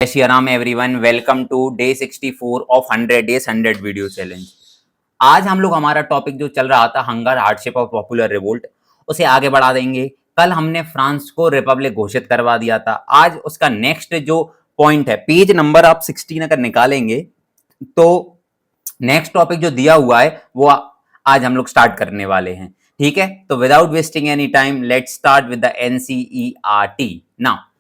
Shri Ram everyone, welcome to day 64 of 100 days 100 video challenge. आज हम लोग हमारा टॉपिक जो चल रहा था हंगर, हार्डशिप और पॉपुलर रिवोल्ट, उसे आगे बढ़ा देंगे। कल हमने फ्रांस को रिपब्लिक घोषित करवा दिया था। आज उसका नेक्स्ट जो पॉइंट है, पेज नंबर आप 16 अगर निकालेंगे तो नेक्स्ट टॉपिक जो दिया हुआ है वो आज हम लोग स्टार्ट करने वाले हैं। ठीक है, तो without wasting any time let's start with the NCERT now.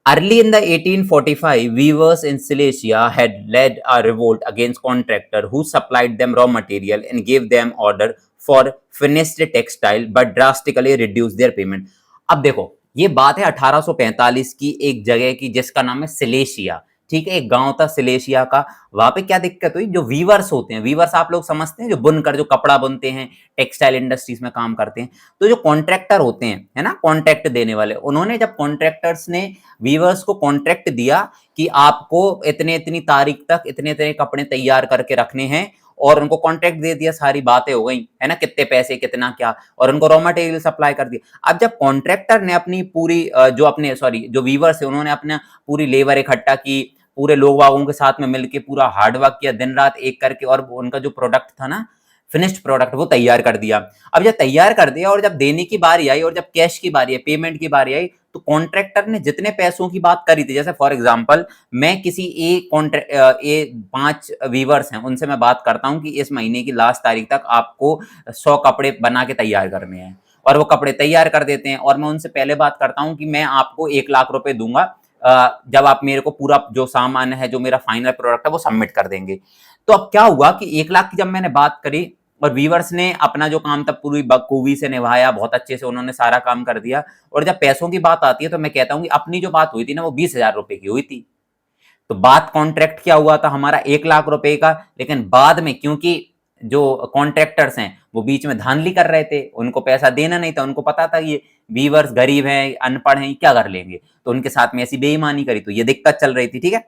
Early in the 1845, weavers in Silesia had led a revolt against contractors who supplied them raw material and gave them order for finished textile but drastically reduced their payment. अब देखो, ये बात है 1845 की एक जगह की जिसका नाम है सिलेशिया। ठीक है, एक गांव था सिलेशिया का। वहां पे क्या दिक्कत हुई, जो वीवर्स होते हैं, वीवर्स आप लोग समझते हैं, जो बुनकर जो कपड़ा बुनते हैं, टेक्सटाइल इंडस्ट्रीज में काम करते हैं। तो जो कॉन्ट्रैक्टर होते हैं, है ना, कॉन्ट्रैक्ट देने वाले, उन्होंने जब कॉन्ट्रैक्टर्स ने वीवर्स को कॉन्ट्रैक्ट दिया कि आपको इतने इतनी तारीख तक इतने इतने कपड़े तैयार करके रखने हैं, और उनको कॉन्ट्रैक्ट दे दिया, सारी बातें हो गई, है ना, कितने पैसे कितना क्या, और उनको रॉ मटेरियल सप्लाई कर दिया। अब जब कॉन्ट्रैक्टर ने अपनी पूरी जो वीवर्स है, उन्होंने अपना पूरी लेबर इकट्ठा की, पूरे लोग वागों के साथ में मिलकर पूरा हार्ड वर्क किया, दिन रात एक करके, और उनका जो प्रोडक्ट था ना, फिनिश्ड प्रोडक्ट, वो तैयार कर दिया। अब जब तैयार कर दिया और जब देने की बारी आई और जब कैश की बारी आई, पेमेंट की बारी आई, तो कॉन्ट्रैक्टर ने जितने पैसों की बात करी थी, जैसे फॉर एग्जांपल मैं किसी ए 5 वीवर्स हैं, उनसे मैं बात करता हूं कि इस महीने की लास्ट तारीख तक आपको 100 कपड़े बना के तैयार करने हैं, और वो कपड़े तैयार कर देते हैं, और मैं उनसे पहले बात करता हूं कि मैं आपको 1 लाख रुपए दूंगा जब आप मेरे को पूरा जो सामान है, जो मेरा फाइनल प्रोडक्ट है, वो सबमिट कर देंगे। तो अब क्या हुआ कि 1 लाख की जब मैंने बात करी और वीवर्स ने अपना जो काम था पूरी बखूबी से निभाया, बहुत अच्छे से उन्होंने सारा काम कर दिया, और जब पैसों की बात आती है तो मैं कहता हूं कि अपनी जो बात हुई थी ना, वो 20,000 रुपए की हुई थी। तो बात कॉन्ट्रैक्ट क्या हुआ था हमारा, 1 लाख रुपए का, लेकिन बाद में क्योंकि जो कॉन्ट्रैक्टर्स हैं वो बीच में धांधली कर रहे थे, उनको पैसा देना नहीं था, उनको पता था ये वीवर्स गरीब हैं, अनपढ़ हैं, क्या कर लेंगे, तो उनके साथ में ऐसी बेईमानी करी, तो ये दिक्कत चल रही थी। ठीक है,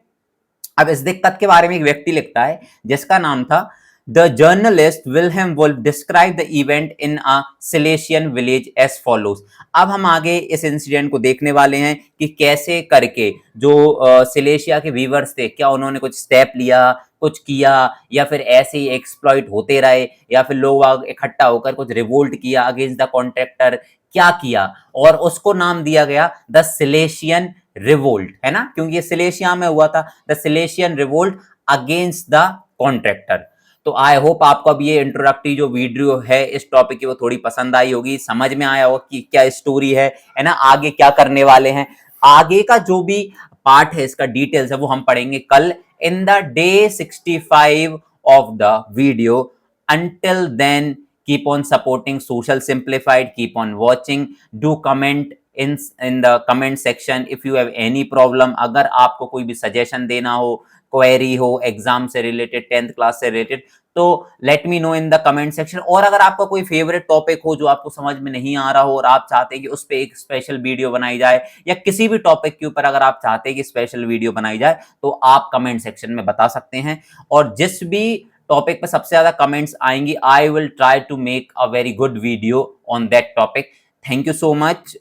अब इस दिक्कत के बारे में एक व्यक्ति लिखता है जिसका नाम था the journalist Wilhelm Wolff describe the event in a Silesian village as follows. अब हम आगे इस इंसिडेंट को देखने वाले हैं कि कैसे करके जो सिलेशिया के वीवर्स थे, क्या उन्होंने कुछ स्टेप लिया, कुछ किया, या फिर ऐसे ही एक्सप्लॉइट होते रहे, या फिर लोग इकट्ठा होकर कुछ रिवोल्ट किया अगेंस्ट द कॉन्ट्रैक्टर, क्या किया, और उसको नाम दिया गया द सिलेशियन रिवोल्ट, है ना, क्योंकि ये सिलेशिया में हुआ था, the Silesian revolt against the contractor. तो आई होप आपको अब ये इंट्रोडक्टरी जो वीडियो है इस टॉपिक की वो थोड़ी पसंद आई होगी, समझ में आया होगा कि क्या स्टोरी है ना, आगे क्या करने वाले हैं। आगे का जो भी पार्ट है, इसका डिटेल्स है, वो हम पढ़ेंगे कल in the day 65 of the video. Until then keep on supporting social simplified, keep on watching, do comment in the comment section if you have any problem। अगर आपको कोई भी सजेशन देना हो, क्वेरी हो एग्जाम से रिलेटेड, 10th क्लास से related, तो let me know in the comment section. और अगर आपका कोई फेवरेट टॉपिक हो जो आपको समझ में नहीं आ रहा हो और आप चाहते हैं कि उस पर एक स्पेशल वीडियो बनाई जाए, या किसी भी टॉपिक के ऊपर अगर आप चाहते हैं कि स्पेशल वीडियो बनाई जाए, तो आप कमेंट सेक्शन में बता सकते हैं। और जिस भी टॉपिक पे सबसे ज्यादा कमेंट्स आएंगी, I will try to make a very good video on that topic. Thank you so much.